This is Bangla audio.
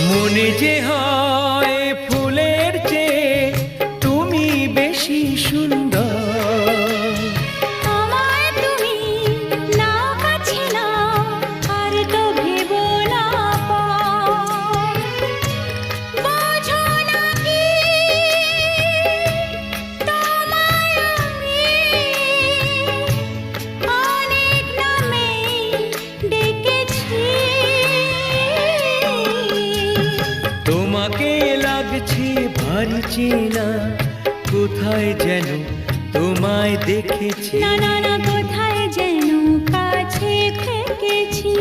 মনে যে হয় ফুলের চেয়ে তুমি বেশি সুন্দর। আমায় তুমি না কাছে না আর তো ভেবো না পর। বোঝো না কি তোমায় আমি অনেক নামে ডেকেছি। তোমাকে লাগছে ভারী চেনা, কোথায় যেন তোমায় দেখেছি। না না না, কোথায় যেন কাছে থেকেছি।